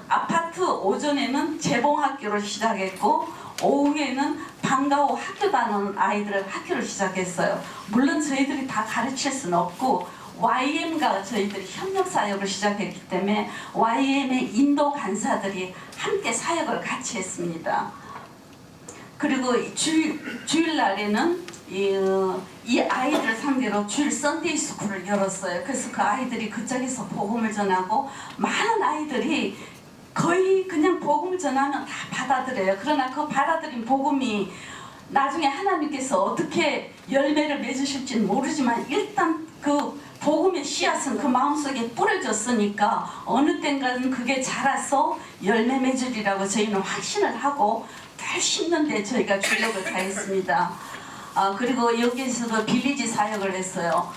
S1: 아파트 오전에는 재봉학교를 시작했고 오후에는 방과 후 학교 다니는 아이들을 학교를 시작했어요. 물론 저희들이 다 가르칠 수는 없고 YM과 저희들이 협력 사역을 시작했기 때문에 YM의 인도 간사들이 함께 사역을 같이 했습니다. 그리고 주일날에는 이 아이들 상대로 주일 썬데이 스쿨을 열었어요. 그래서 그 아이들이 그쪽에서 복음을 전하고 많은 아이들이 거의 그냥 복음을 전하면 다 받아들여요. 그러나 그 받아들인 복음이 나중에 하나님께서 어떻게 열매를 맺으실지는 모르지만 일단 그 복음의 씨앗은 그 마음속에 뿌려졌으니까 어느 땐가는 그게 자라서 열매 맺으리라고 저희는 확신을 하고 잘 심는데 저희가 주력을 다했습니다. 그리고 여기에서도 빌리지 사역을 했어요.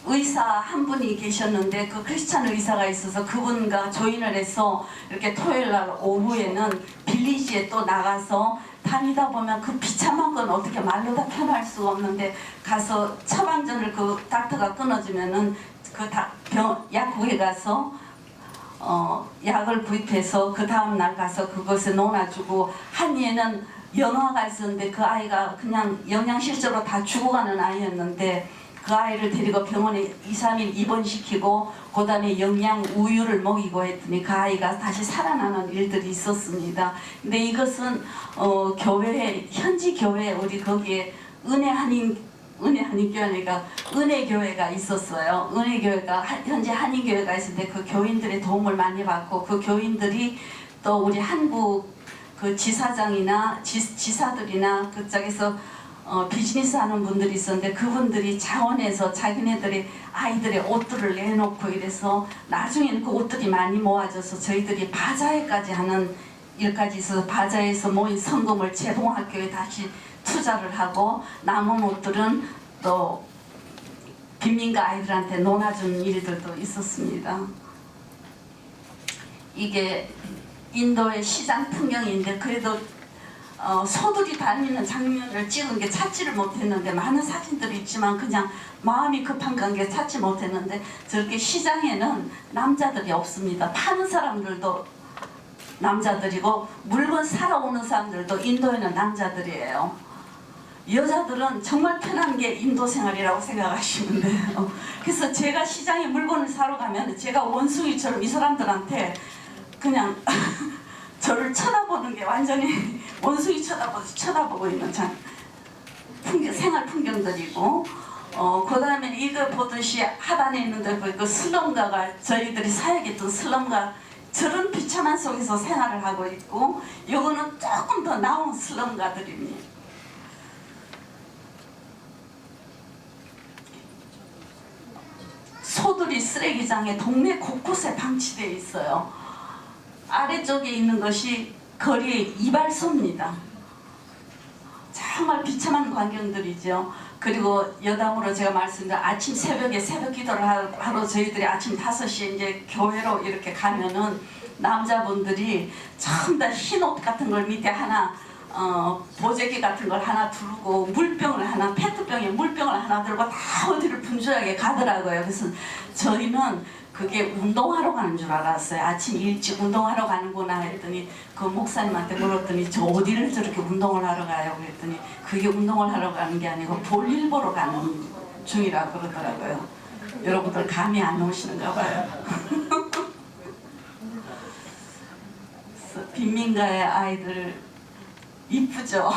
S1: 의사 한 분이 계셨는데 그 크리스찬 의사가 있어서 그분과 조인을 해서 이렇게 토요일날 오후에는 빌리지에 또 나가서 다니다 보면 그 비참한 건 어떻게 말로 다 표현할 수가 없는데 가서 처방전을 그 닥터가 끊어주면은 그 약국에 가서 약을 구입해서 그 다음날 가서 그것에 놓아주고 한 얘는 영아가 있었는데 그 아이가 그냥 영양실조로 다 죽어가는 아이였는데 그 아이를 데리고 병원에 2, 3일 입원시키고 그 다음에 영양 우유를 먹이고 했더니 그 아이가 다시 살아나는 일들이 있었습니다. 근데 이것은 교회 현지 교회 우리 거기에 은혜한인교회가 은혜교회가 있었어요. 은혜교회가 현재 한인교회가 있었는데 그 교인들의 도움을 많이 받고 그 교인들이 또 우리 한국 그 지사장이나 지사들이나 그쪽에서 비즈니스 하는 분들이 있었는데 그분들이 자원해서 자기네들이 아이들의 옷들을 내놓고 이래서 나중에는 그 옷들이 많이 모아져서 저희들이 바자회까지 하는 일까지 있어서 바자회에서 모인 성금을 재봉학교에 다시 투자를 하고 남은 옷들은 또 빈민가 아이들한테 논아주는 일들도 있었습니다. 이게 인도의 시장 풍경인데 그래도 소들이 다니는 장면을 찍은 게 찾지를 못했는데 많은 사진들이 있지만 그냥 마음이 급한 관계 찾지 못했는데 저렇게 시장에는 남자들이 없습니다. 파는 사람들도 남자들이고 물건 사러 오는 사람들도 인도에는 남자들이에요. 여자들은 정말 편한 게 인도 생활이라고 생각하시면 돼요. 그래서 제가 시장에 물건을 사러 가면 제가 원숭이처럼 이 사람들한테 그냥 저를 쳐다보는 게 완전히 원숭이 쳐다보고 있는 생활 풍경들이고 그 다음에 이거 보듯이 하단에 있는 데 그 슬럼가가 저희들이 사역했던 슬럼가 저런 비참한 속에서 생활을 하고 있고 요거는 조금 더 나은 슬럼가들입니다. 소들이 쓰레기장에 동네 곳곳에 방치되어 있어요. 아래쪽에 있는 것이 거리의 이발소입니다. 정말 비참한 광경들이죠. 그리고 여담으로 제가 말씀드린 아침 새벽에 새벽 기도를 하러 저희들이 아침 5시에 이제 교회로 이렇게 가면은 남자분들이 전부 다 흰 옷 같은 걸 밑에 하나 보재기 같은 걸 하나 두르고 물병을 하나 페트병에 물병을 하나 들고 다 어디를 분주하게 가더라고요. 그래서 저희는 그게 운동하러 가는 줄 알았어요. 아침 일찍 운동하러 가는구나 했더니 그 목사님한테 물었더니 저 어디를 저렇게 운동을 하러 가요? 그랬더니 그게 운동을 하러 가는 게 아니고 볼일 보러 가는 중이라고 그러더라고요. 여러분들 감이 안 오시는가 봐요. 빈민가의 아이들 이쁘죠?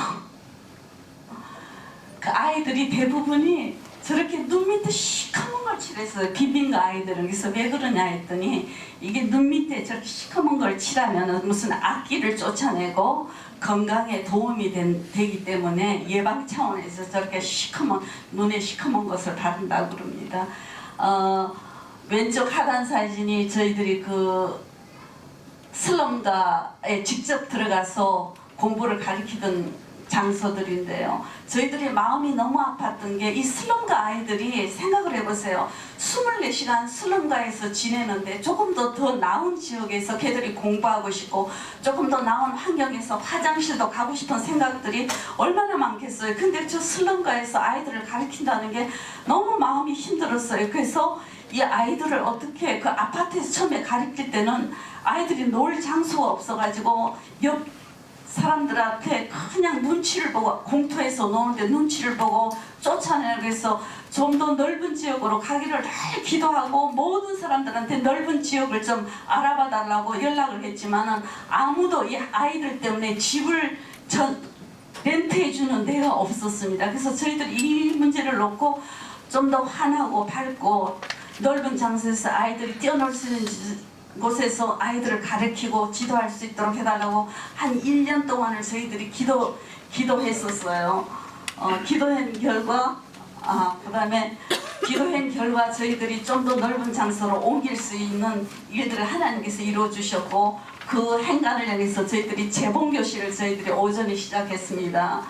S1: 그 아이들이 대부분이 저렇게 눈 밑에 시커먼 걸 칠했어요. 빈민가 아이들은. 그래서 왜 그러냐 했더니 이게 눈 밑에 저렇게 시커먼 걸 칠하면 무슨 악기를 쫓아내고 건강에 도움이 되기 때문에 예방 차원에서 저렇게 눈에 시커먼 것을 바른다고 그럽니다. 왼쪽 하단 사진이 저희들이 그 슬럼가에 직접 들어가서 공부를 가르치던 장소들인데요. 저희들이 마음이 너무 아팠던 게 이 슬럼가 아이들이 생각을 해보세요. 24시간 슬럼가에서 지내는데 조금 더 나은 지역에서 걔들이 공부하고 싶고 조금 더 나은 환경에서 화장실도 가고 싶은 생각들이 얼마나 많겠어요. 근데 저 슬럼가에서 아이들을 가르친다는 게 너무 마음이 힘들었어요. 그래서 이 아이들을 어떻게 그 아파트에서 처음에 가르칠 때는 아이들이 놀 장소가 없어가지고 옆 사람들한테 그냥 눈치를 보고 공터에서 노는데 눈치를 보고 쫓아내고 해서 좀 더 넓은 지역으로 가기를 늘 기도하고 모든 사람들한테 넓은 지역을 좀 알아봐 달라고 연락을 했지만은 아무도 이 아이들 때문에 집을 렌트 멘트해주는 데가 없었습니다. 그래서 저희들이 이 문제를 놓고 좀 더 환하고 밝고 넓은 장소에서 아이들이 뛰어놀 수 있는 곳에서 아이들을 가르치고 지도할 수 있도록 해달라고 한 1년 동안을 저희들이 기도했었어요. 기도한 결과 그다음에 기도한 결과 저희들이 좀 더 넓은 장소로 옮길 수 있는 일들을 하나님께서 이루어 주셨고, 그 행간을 향해서 저희들이 재봉교실을 저희들이 오전에 시작했습니다.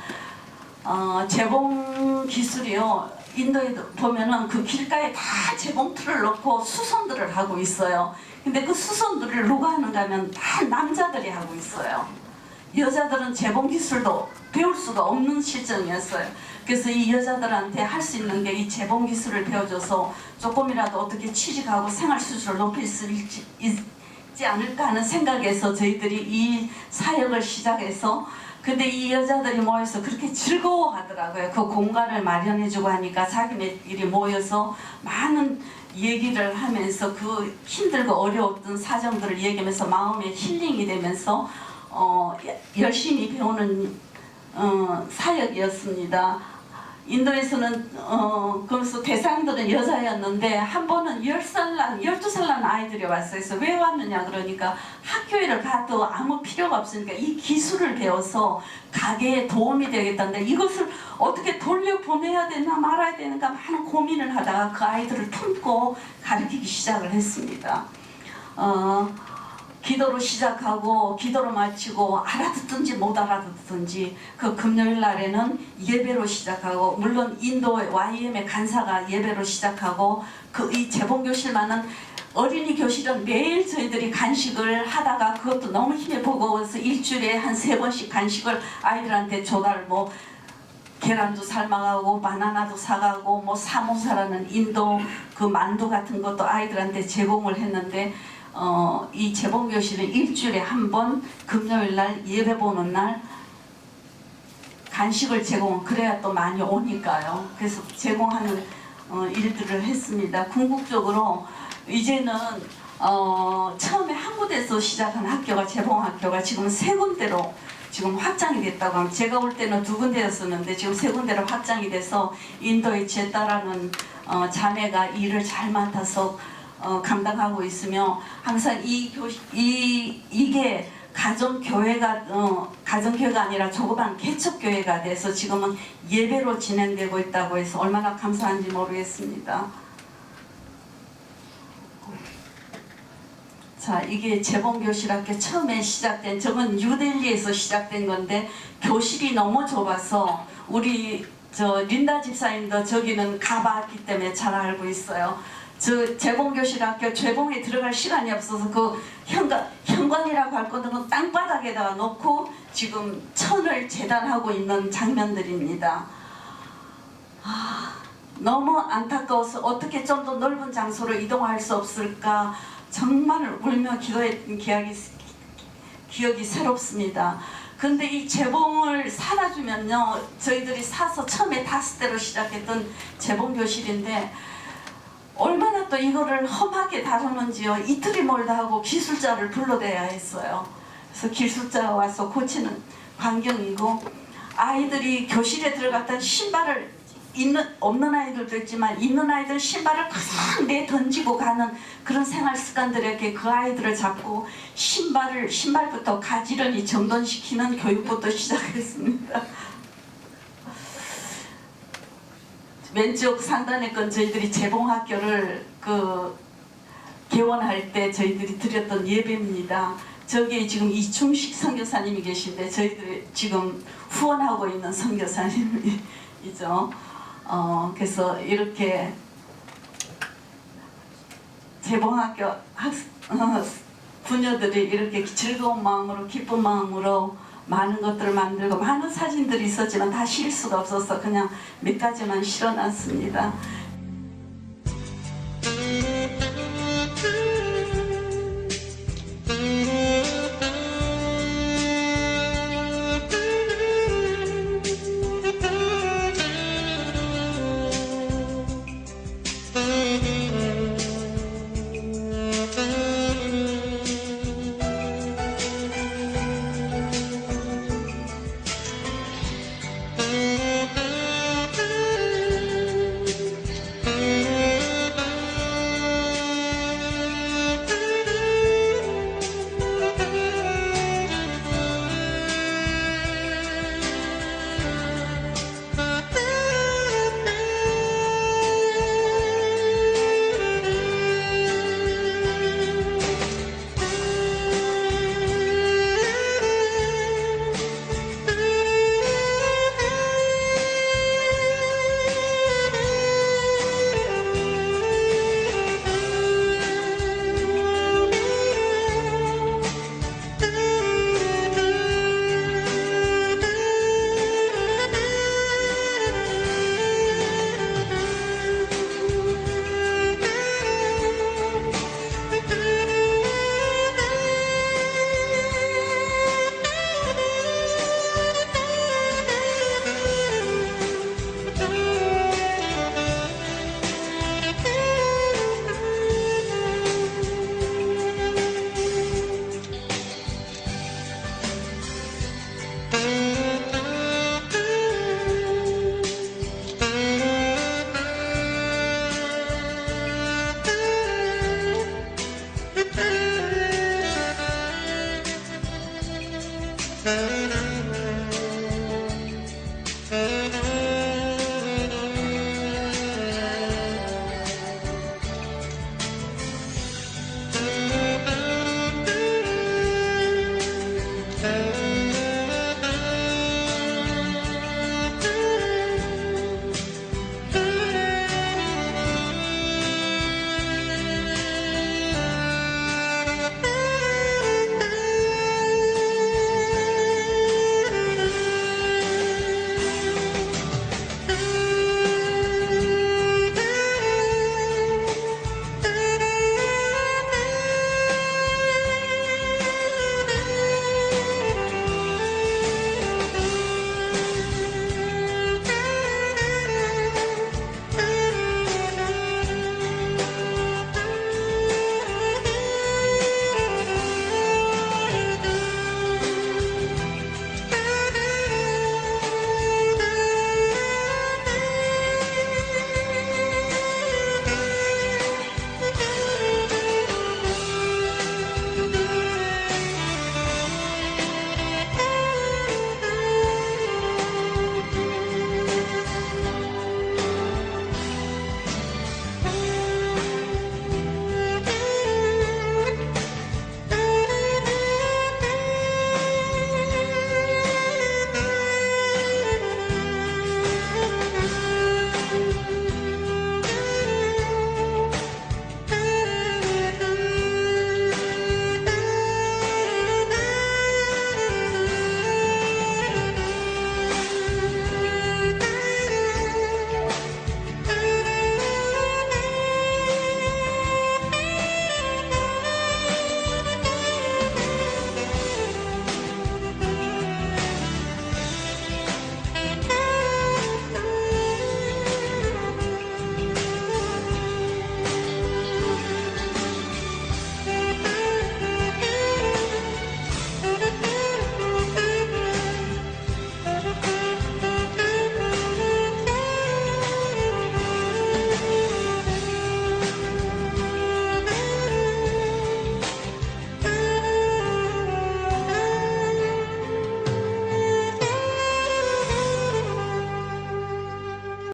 S1: 재봉 기술이요, 인도에 보면은 그 길가에 다 재봉틀을 놓고 수선들을 하고 있어요. 근데 그 수선들을 누가 하는가 하면 다 남자들이 하고 있어요. 여자들은 재봉 기술도 배울 수가 없는 실정이었어요. 그래서 이 여자들한테 할 수 있는 게 이 재봉 기술을 배워줘서 조금이라도 어떻게 취직하고 생활 수준을 높일 수 있지 않을까 하는 생각에서 저희들이 이 사역을 시작해서, 근데 이 여자들이 모여서 그렇게 즐거워하더라고요. 그 공간을 마련해주고 하니까 자기네끼리 모여서 많은 얘기를 하면서 그 힘들고 어려웠던 사정들을 얘기하면서 마음에 힐링이 되면서 열심히 배우는 사역이었습니다. 인도에서는 그래서 대상들은 여자였는데 한 번은 12살 난 아이들이 왔어요. 그래서 왜 왔느냐 그러니까 학교에를 가도 아무 필요가 없으니까 이 기술을 배워서 가게에 도움이 되겠다는데 이것을 어떻게 돌려보내야 되나 말아야 되는가 많은 고민을 하다가 그 아이들을 품고 가르치기 시작을 했습니다. 기도로 시작하고 기도로 마치고 알아듣든지 못 알아듣든지 그 금요일 날에는 예배로 시작하고, 물론 인도의 YM의 간사가 예배로 시작하고, 그 이 재봉교실만은 어린이 교실은 매일 저희들이 간식을 하다가 그것도 너무 힘에 버거워서 일주일에 한 3번씩 간식을 아이들한테 조달, 뭐 계란도 삶아가고 바나나도 사가고 뭐 사모사라는 인도 그 만두 같은 것도 아이들한테 제공을 했는데, 이 재봉교실은 일주일에 한 번 금요일날 예배 보는 날 간식을 그래야 또 많이 오니까요. 그래서 제공하는 일들을 했습니다. 궁극적으로 이제는 처음에 한 군데서 시작한 학교가 재봉학교가 지금 3군데로 지금 확장이 됐다고 합니다. 제가 올 때는 2군데였었는데 지금 3군데로 확장이 돼서 인도의 제따라는 자매가 일을 잘 맡아서 감당하고 있으며, 항상 이게 가정교회가 아니라 조그만 개척교회가 돼서 지금은 예배로 진행되고 있다고 해서 얼마나 감사한지 모르겠습니다. 자, 이게 재봉교실학교 처음에 시작된, 저건 뉴델리에서 시작된 건데 교실이 너무 좁아서 우리 린다 집사님도 저기는 가봤기 때문에 잘 알고 있어요. 저 재봉교실학교 재봉에 들어갈 시간이 없어서 그 현관이라고 할 거는 땅바닥에다가 놓고 지금 천을 재단하고 있는 장면들입니다. 너무 안타까워서 어떻게 좀 더 넓은 장소로 이동할 수 없을까 정말 울며 기도했던 기억이 새롭습니다. 근데 이 재봉을 사놔주면요, 저희들이 사서 처음에 5대로 시작했던 재봉교실인데 얼마나 또 이거를 험하게 다루는지요. 이틀이 멀다 하고 기술자를 불러대야 했어요. 그래서 기술자가 와서 고치는 광경이고, 아이들이 교실에 들어갔던 신발을 없는 아이들도 있지만 있는 아이들 신발을 그냥 내던지고 가는 그런 생활 습관들에게 그 아이들을 잡고 신발부터 가지런히 정돈시키는 교육부터 시작했습니다. 왼쪽 상단에 건 저희들이 재봉학교를 개원할 때 저희들이 드렸던 예배입니다. 저기에 지금 이충식 선교사님이 계신데 저희들이 지금 후원하고 있는 선교사님이죠. 그래서 이렇게 재봉학교 부녀들이 이렇게 즐거운 마음으로 기쁜 마음으로 많은 것들을 만들고, 많은 사진들이 있었지만 다 실 수가 없어서 그냥 몇 가지만 실어놨습니다.